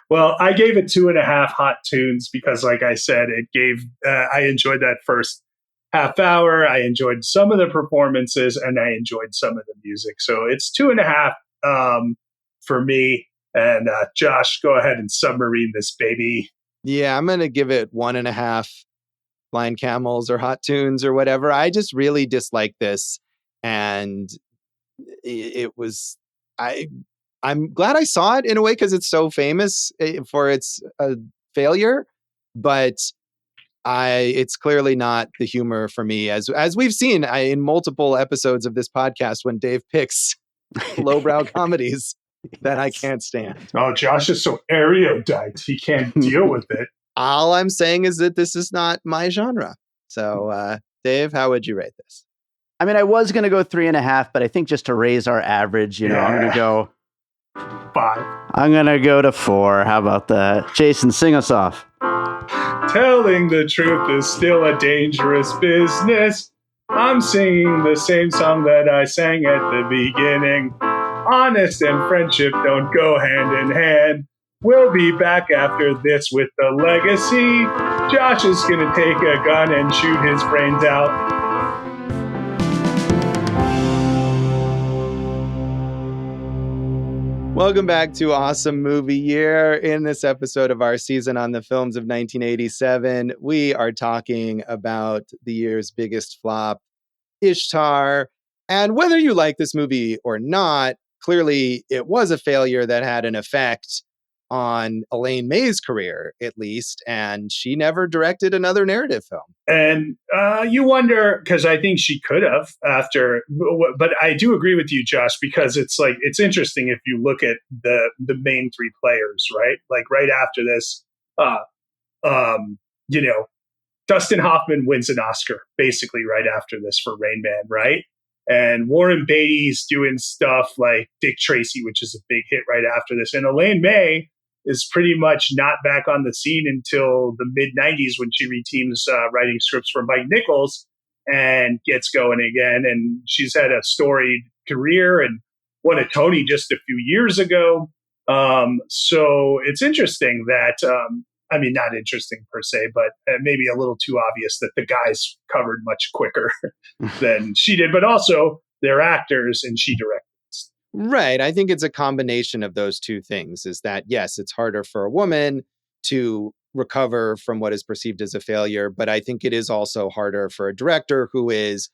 Well, I gave it 2.5 hot tunes because, like I said, it gave. I enjoyed that first half hour. I enjoyed some of the performances, and I enjoyed some of the music. So it's 2.5 for me. And Josh, go ahead and submarine this baby. Yeah, I'm gonna give it 1.5 blind camels or hot tunes or whatever. I just really dislike this, and it was I'm glad I saw it in a way because it's so famous for its failure, but it's clearly not the humor for me as we've seen in multiple episodes of this podcast when Dave picks lowbrow comedies that I can't stand. Oh, Josh is so erudite. He can't deal with it. All I'm saying is that this is not my genre. So, Dave, how would you rate this? I mean, I was going to go 3.5, but I think just to raise our average, I'm going to go 5. I'm going to go to 4. How about that? Jason, sing us off. Telling the truth is still a dangerous business. I'm singing the same song that I sang at the beginning. Honest and friendship don't go hand in hand. We'll be back after this with the legacy. Josh is going to take a gun and shoot his brains out. Welcome back to Awesome Movie Year. In this episode of our season on the films of 1987, we are talking about the year's biggest flop, Ishtar. And whether you like this movie or not, clearly it was a failure that had an effect on Elaine May's career, at least, and she never directed another narrative film. And you wonder, because I think she could have after, but I do agree with you, Josh, because it's interesting if you look at the main 3 players, right? Like right after this, Dustin Hoffman wins an Oscar basically right after this for Rain Man, right? And Warren Beatty's doing stuff like Dick Tracy, which is a big hit right after this. And Elaine May is pretty much not back on the scene until the mid-90s when she reteams writing scripts for Mike Nichols and gets going again. And she's had a storied career and won a Tony just a few years ago. So it's interesting that, not interesting per se, but maybe a little too obvious that the guys covered much quicker than she did. But also, they're actors and she directed. Right. I think it's a combination of those two things is that, yes, it's harder for a woman to recover from what is perceived as a failure, but I think it is also harder for a director who is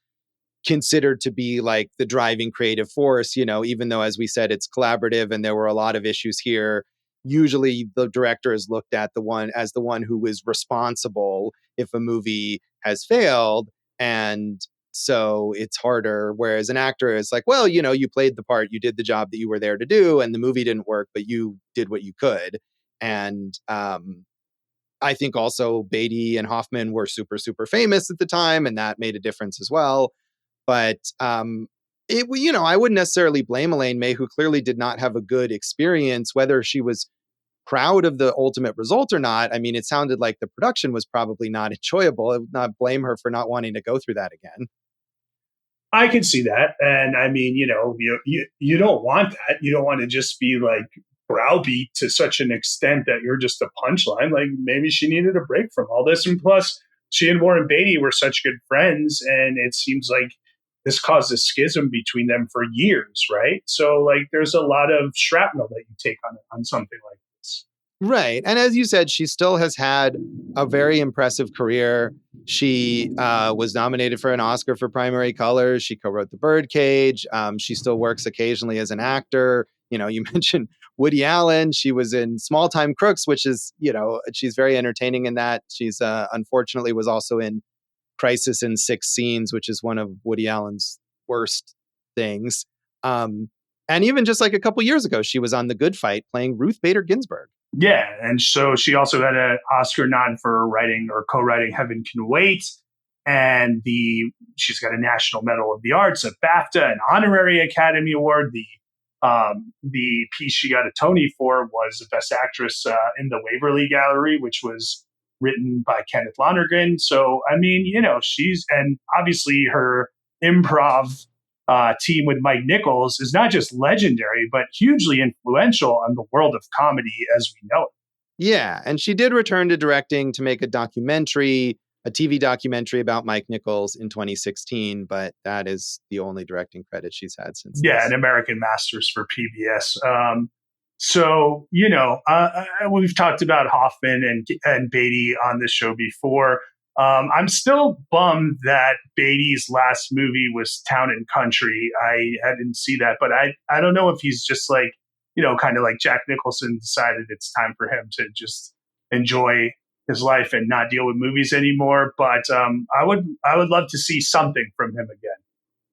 considered to be like the driving creative force, even though, as we said, it's collaborative and there were a lot of issues here. Usually the director is looked at the one who is responsible if a movie has failed. And so it's harder. Whereas an actor is like, well, you played the part, you did the job that you were there to do, and the movie didn't work, but you did what you could. And I think also Beatty and Hoffman were super, super famous at the time, and that made a difference as well. But I wouldn't necessarily blame Elaine May, who clearly did not have a good experience, whether she was proud of the ultimate result or not. I mean, it sounded like the production was probably not enjoyable. I would not blame her for not wanting to go through that again. I can see that. And I mean, you don't want that. You don't want to just be like browbeat to such an extent that you're just a punchline. Like maybe she needed a break from all this. And plus, she and Warren Beatty were such good friends. And it seems like this caused a schism between them for years, right? So like there's a lot of shrapnel that you take on something like this. Right. And as you said, she still has had a very impressive career. She was nominated for an Oscar for Primary Colors. She co-wrote The Birdcage. She still works occasionally as an actor. You mentioned Woody Allen. She was in Small Time Crooks, which is, she's very entertaining in that. She's unfortunately was also in Crisis in Six Scenes, which is one of Woody Allen's worst things. And even just like a couple years ago, she was on The Good Fight playing Ruth Bader Ginsburg. Yeah, and so she also had an Oscar nod for writing or co-writing Heaven Can Wait, and she's got a National Medal of the Arts, a BAFTA, an honorary Academy Award. The piece she got a Tony for was Best Actress in the Waverly Gallery, which was written by Kenneth Lonergan. So I mean, and obviously her improv team with Mike Nichols is not just legendary, but hugely influential on the world of comedy as we know it. Yeah, and she did return to directing to make a TV documentary about Mike Nichols in 2016, but that is the only directing credit she's had since. Yeah, an American Masters for PBS. So, we've talked about Hoffman and Beatty on this show before. I'm still bummed that Beatty's last movie was Town and Country. I didn't see that, but I don't know if he's just like, kind of like Jack Nicholson decided it's time for him to just enjoy his life and not deal with movies anymore. But I would love to see something from him again.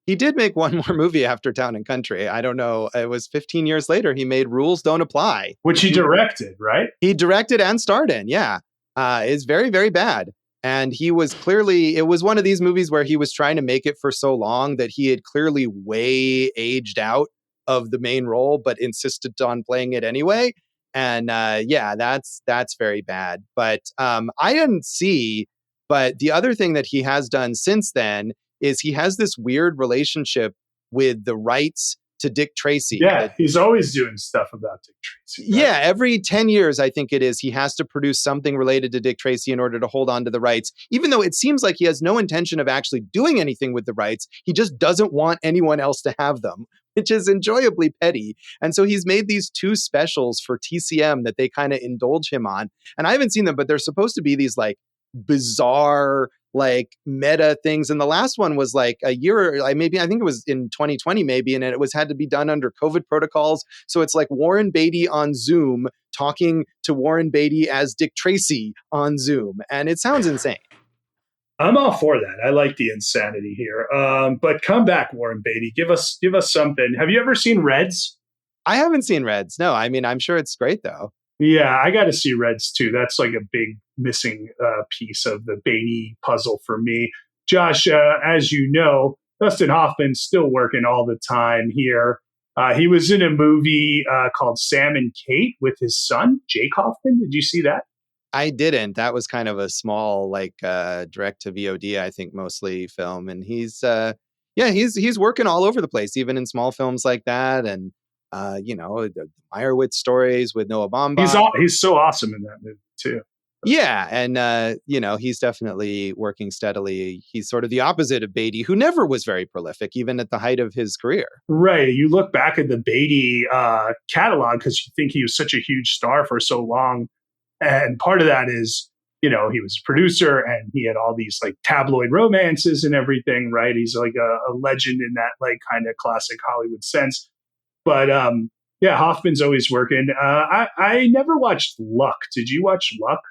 He did make one more movie after Town and Country. I don't know. It was 15 years later. He made Rules Don't Apply. Which he directed, right? He directed and starred in, yeah. It's very, very bad. And it was one of these movies where he was trying to make it for so long that he had clearly way aged out of the main role, but insisted on playing it anyway. And that's very bad. But I didn't see, but the other thing that he has done since then is he has this weird relationship with the rights to Dick Tracy. Yeah, he's always doing stuff about Dick Tracy. Right? Yeah, every 10 years, I think it is, he has to produce something related to Dick Tracy in order to hold on to the rights, even though it seems like he has no intention of actually doing anything with the rights. He just doesn't want anyone else to have them, which is enjoyably petty. And so he's made these 2 specials for TCM that they kind of indulge him on. And I haven't seen them, but they're supposed to be these like bizarre, like meta things. And the last one was like a year, I think it was in 2020 maybe, and it had to be done under COVID protocols. So it's like Warren Beatty on Zoom talking to Warren Beatty as Dick Tracy on Zoom. And it sounds insane. I'm all for that. I like the insanity here. But come back, Warren Beatty. Give us something. Have you ever seen Reds? I haven't seen Reds. No, I mean, I'm sure it's great though. Yeah, I got to see Reds too. That's like a big missing piece of the Beatty puzzle for me. Josh, as you know, Dustin Hoffman's still working all the time here. He was in a movie called Sam and Kate with his son, Jake Hoffman. Did you see that? I didn't. That was kind of a small, like direct to VOD, I think, mostly film. And he's working all over the place, even in small films like that. And the Meyerowitz stories with Noah Baumbach. He's so awesome in that movie too. Yeah, and he's definitely working steadily. He's sort of the opposite of Beatty, who never was very prolific, even at the height of his career. Right. You look back at the Beatty catalog because you think he was such a huge star for so long, and part of that is he was a producer and he had all these like tabloid romances and everything. Right. He's like a legend in that like kind of classic Hollywood sense. But Hoffman's always working. I never watched Luck. Did you watch Luck?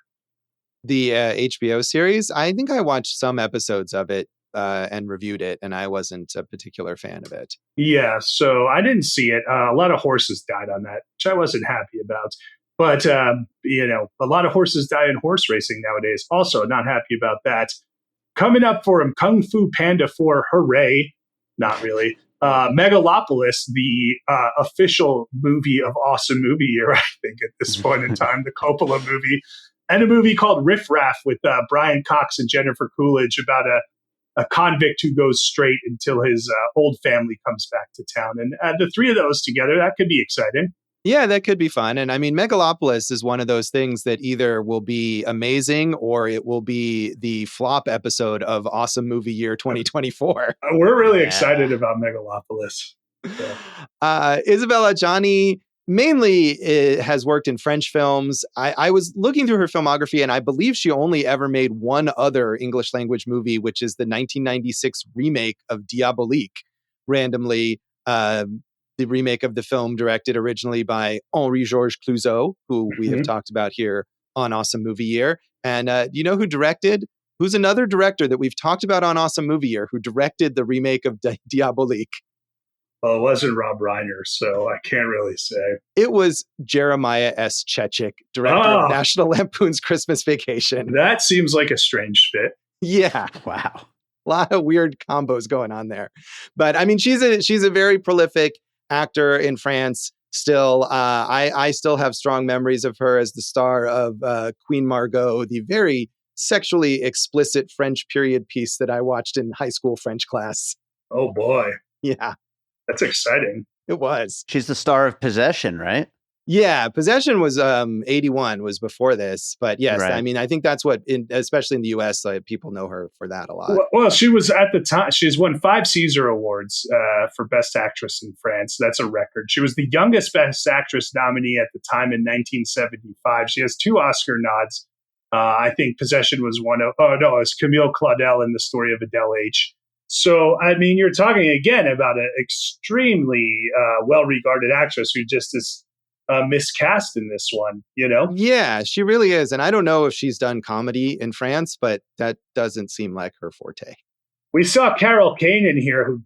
The HBO series? I think I watched some episodes of it and reviewed it, and I wasn't a particular fan of it. Yeah, so I didn't see it. A lot of horses died on that, which I wasn't happy about. But, a lot of horses die in horse racing nowadays. Also, not happy about that. Coming up for him, Kung Fu Panda 4, hooray. Not really. Megalopolis, the official movie of Awesome Movie Year, I think, at this point in time, the Coppola movie, and a movie called Riff Raff with Brian Cox and Jennifer Coolidge about a convict who goes straight until his old family comes back to town. And the 3 of those together, that could be exciting. Yeah, that could be fun. And I mean, Megalopolis is one of those things that either will be amazing or it will be the flop episode of Awesome Movie Year 2024. We're really excited about Megalopolis. Isabelle Adjani mainly has worked in French films. I was looking through her filmography, and I believe she only ever made one other English language movie, which is the 1996 remake of Diabolique, randomly. The remake of the film directed originally by Henri-Georges Clouzot, who we have talked about here on Awesome Movie Year. And do you know who directed? Who's another director that we've talked about on Awesome Movie Year who directed the remake of Diabolique? Well, it wasn't Rob Reiner, so I can't really say. It was Jeremiah S. Chechik, director of Oh, National Lampoon's Christmas Vacation. that seems like a strange fit. Yeah. Wow. A lot of weird combos going on there. But I mean, she's a very prolific actor in France still. I still have strong memories of her as the star of Queen Margot, the very sexually explicit French period piece that I watched in high school French class. Oh boy, Yeah, that's exciting. it was. She's the star of Possession, right? Yeah, Possession was 81, was before this. But yes, Right. I mean, I think that's what, especially in the US, people know her for that a lot. Well, she was at the time, she's won 5 Caesar Awards for Best Actress in France. That's a record. She was the youngest Best Actress nominee at the time in 1975. She has 2 Oscar nods. I think Possession was one of, oh no, it's Camille Claudel in The Story of Adele H. So, I mean, you're talking again about an extremely well-regarded actress who just is miscast in this one, you know? Yeah, she really is. And I don't know if she's done comedy in France, but that doesn't seem like her forte. We saw Carol Kane in here, who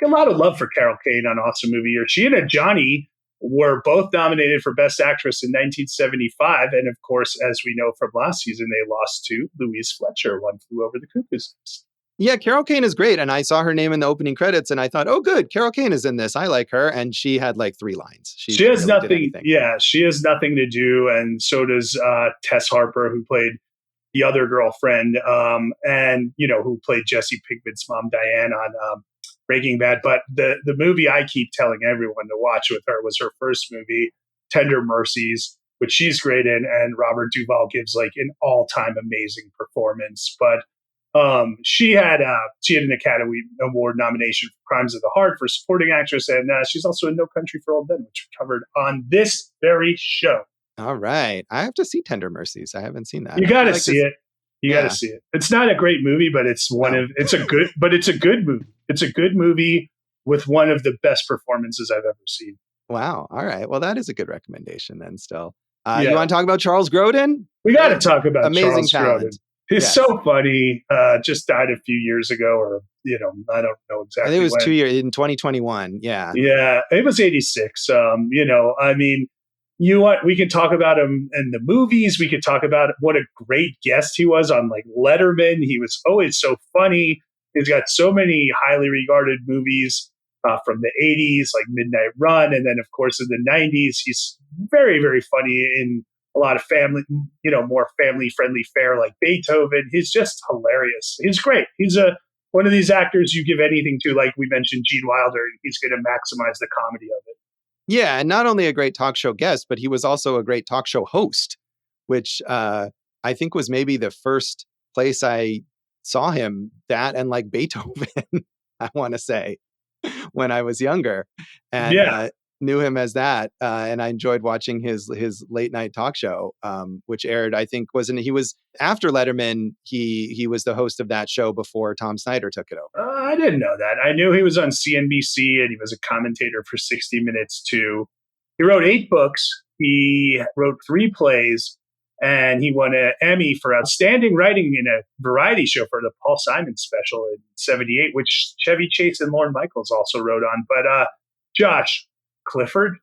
a lot of love for Carol Kane on Awesome Movie Year. She and Adjani were both nominated for Best Actress in 1975. And of course, as we know from last season, they lost to Louise Fletcher, One Flew Over the Cuckoo's Nest. Yeah, Carol Kane is great. And I saw her name in the opening credits and I thought, oh, good, Carol Kane is in this. I like her. And she had like 3 lines. She has nothing. Yeah, she has nothing to do. And so does Tess Harper, who played the other girlfriend, and, you know, who played Jesse Pinkman's mom, Diane, on Breaking Bad. But the movie I keep telling everyone to watch with her was her first movie, Tender Mercies, which she's great in. And Robert Duvall gives like an all-time amazing performance. But she had an Academy Award nomination for Crimes of the Heart for supporting actress, and she's also in No Country for Old Men, which we covered on this very show. All right, I have to see Tender Mercies. I haven't seen that. You got to see it. You got to see it. It's not a great movie, but it's it's a good movie. It's a good movie with one of the best performances I've ever seen. Wow. All right. Well, that is a good recommendation then still. You want to talk about Charles Grodin? We got to talk about amazing Charles talent. Grodin. He's so funny. Just died a few years ago, or, you know, I don't know exactly. I think it was when. 2 years in 2021. Yeah. Yeah. It was 86. You know, I mean, we can talk about him in the movies. We could talk about what a great guest he was on like Letterman. He was always so funny. He's got so many highly regarded movies from the 80s, like Midnight Run. And then, of course, in the 90s, he's very, very funny in a lot of family, you know, more family-friendly fare like Beethoven. He's just hilarious. He's great. He's one of these actors you give anything to, like we mentioned, Gene Wilder, and he's going to maximize the comedy of it. Yeah, and not only a great talk show guest, but he was also a great talk show host, which I think was maybe the first place I saw him, that and like Beethoven, I want to say, when I was younger. And knew him as that. And I enjoyed watching his late night talk show, which aired, I think, he was after Letterman, he was the host of that show before Tom Snyder took it over. I didn't know that. I knew he was on CNBC and he was a commentator for 60 Minutes too. He wrote 8 books. He wrote 3 plays, and he won an Emmy for outstanding writing in a variety show for the Paul Simon special in '78, which Chevy Chase and Lorne Michaels also wrote on. But Josh, Clifford?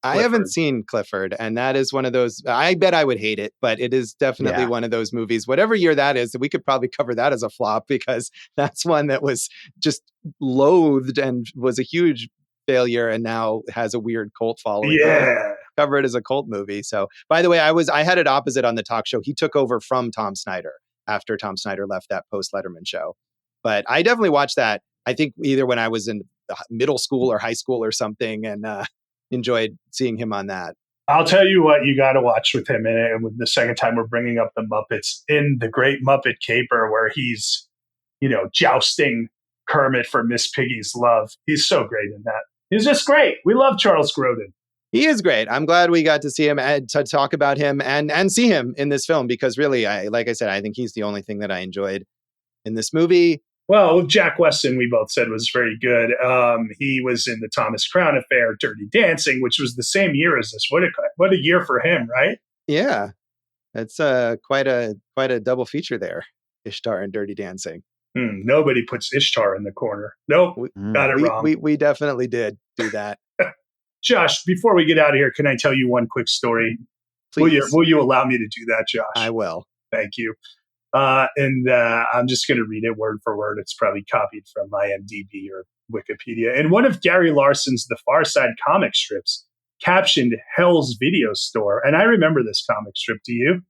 I haven't seen Clifford, and that is one of those, I bet I would hate it, but it is definitely one of those movies, whatever year that is, we could probably cover that as a flop, because that's one that was just loathed and was a huge failure and now has a weird cult following. Yeah. Cover it as a cult movie. So, by the way, I had it opposite on the talk show. He took over from Tom Snyder after Tom Snyder left that post Letterman show. But I definitely watched that, I think either when I was in middle school or high school or something, and enjoyed seeing him on that. I'll tell you what you got to watch with him in it. And the second time we're bringing up the Muppets, in The Great Muppet Caper, where he's, you know, jousting Kermit for Miss Piggy's love. He's so great in that. He's just great. We love Charles Grodin. He is great. I'm glad we got to see him and to talk about him and see him in this film, because really, like I said, I think he's the only thing that I enjoyed in this movie. Well, Jack Weston, we both said, was very good. He was in the Thomas Crown Affair, Dirty Dancing, which was the same year as this. What a year for him, right? Yeah, it's quite a double feature there, Ishtar and Dirty Dancing. Nobody puts Ishtar in the corner. Nope, got it wrong. We definitely did do that. Josh, before we get out of here, can I tell you one quick story? Please. Will you allow me to do that, Josh? I will. Thank you. And I'm just going to read it word for word. It's probably copied from IMDb or Wikipedia. In one of Gary Larson's The Far Side comic strips, captioned Hell's Video Store. And I remember this comic strip. Do you?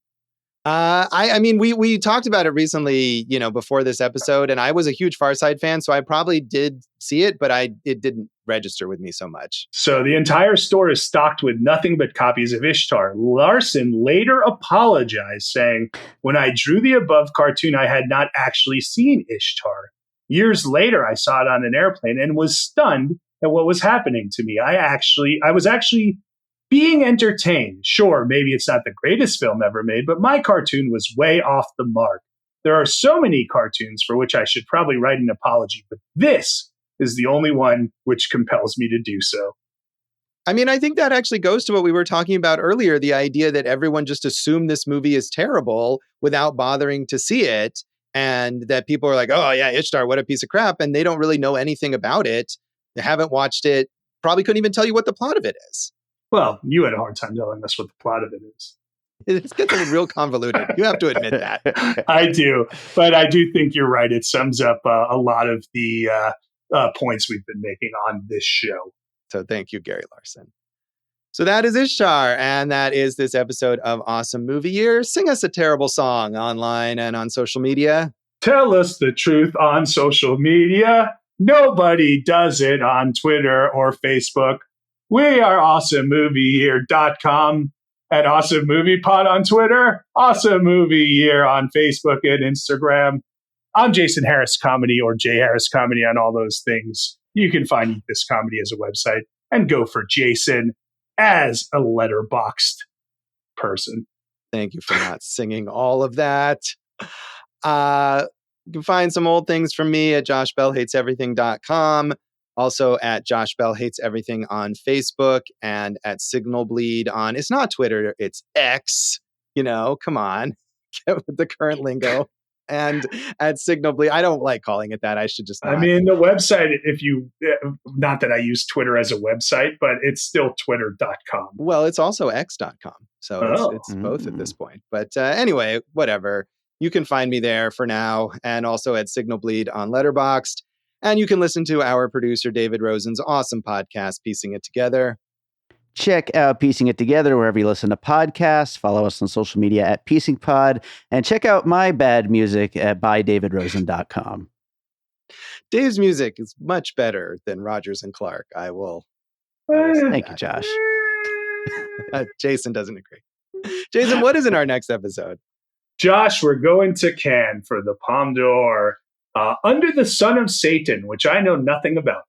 I mean, we talked about it recently, before this episode, and I was a huge Far Side fan, so I probably did see it, but it didn't register with me so much. So the entire store is stocked with nothing but copies of Ishtar. Larson later apologized, saying, "When I drew the above cartoon, I had not actually seen Ishtar. Years later, I saw it on an airplane and was stunned at what was happening to me. I was actually being entertained. Sure, maybe it's not the greatest film ever made, but my cartoon was way off the mark. There are so many cartoons for which I should probably write an apology, but this is the only one which compels me to do so." I mean, I think that actually goes to what we were talking about earlier, the idea that everyone just assumed this movie is terrible without bothering to see it, and that people are like, oh yeah, Ishtar, what a piece of crap, and they don't really know anything about it. They haven't watched it, probably couldn't even tell you what the plot of it is. Well, you had a hard time telling us what the plot of it is. It gets real convoluted. You have to admit that. I do. But I do think you're right. It sums up a lot of the points we've been making on this show. So thank you, Gary Larson. So that is Ishtar. And that is this episode of Awesome Movie Year. Sing us a terrible song online and on social media. Tell us the truth on social media. Nobody does it on Twitter or Facebook. We are awesomemovieyear.com and Awesome Movie Pod on Twitter, Awesome Movie Year on Facebook and Instagram. I'm Jason Harris Comedy or Jay Harris Comedy on all those things. You can find Eat This Comedy as a website and go for Jason as a letterboxed person. Thank you for not singing all of that. You can find some old things from me at joshbellhateseverything.com. Also at Josh Bell Hates Everything on Facebook and at Signal Bleed on, it's not Twitter, it's X. Come on, get with the current lingo. And at Signal Bleed, I don't like calling it that. I should just not. I mean, the website, not that I use Twitter as a website, but it's still twitter.com. Well, it's also x.com. So it's both at this point. But anyway, whatever. You can find me there for now and also at Signal Bleed on Letterboxd. And you can listen to our producer, David Rosen's awesome podcast, Piecing It Together. Check out Piecing It Together wherever you listen to podcasts. Follow us on social media at Piecing Pod. And check out my bad music at bydavidrosen.com. Dave's music is much better than Rogers and Clark. I will Thank you, Josh. Jason doesn't agree. Jason, what is in our next episode? Josh, we're going to Cannes for the Palme d'Or. Under the Son of Satan, which I know nothing about.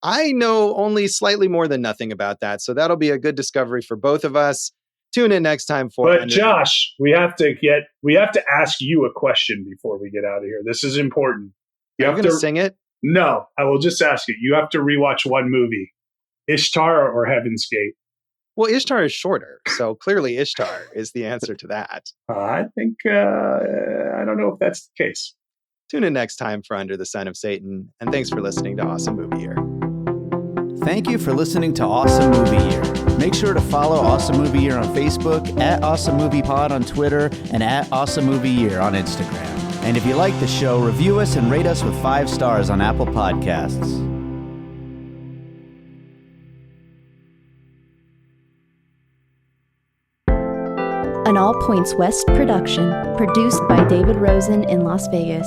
I know only slightly more than nothing about that, so that'll be a good discovery for both of us. Tune in next time for. But Josh, we have to ask you a question before we get out of here. This is important. You have to sing it? No, I will just ask you. You have to rewatch one movie, Ishtar or Heaven's Gate. Well, Ishtar is shorter, so clearly Ishtar is the answer to that. I think I don't know if that's the case. Tune in next time for Under the Son of Satan, and thanks for listening to Awesome Movie Year. Thank you for listening to Awesome Movie Year. Make sure to follow Awesome Movie Year on Facebook, at Awesome Movie Pod on Twitter, and at Awesome Movie Year on Instagram. And if you like the show, review us and rate us with 5 stars on Apple Podcasts. An All Points West production, produced by David Rosen in Las Vegas.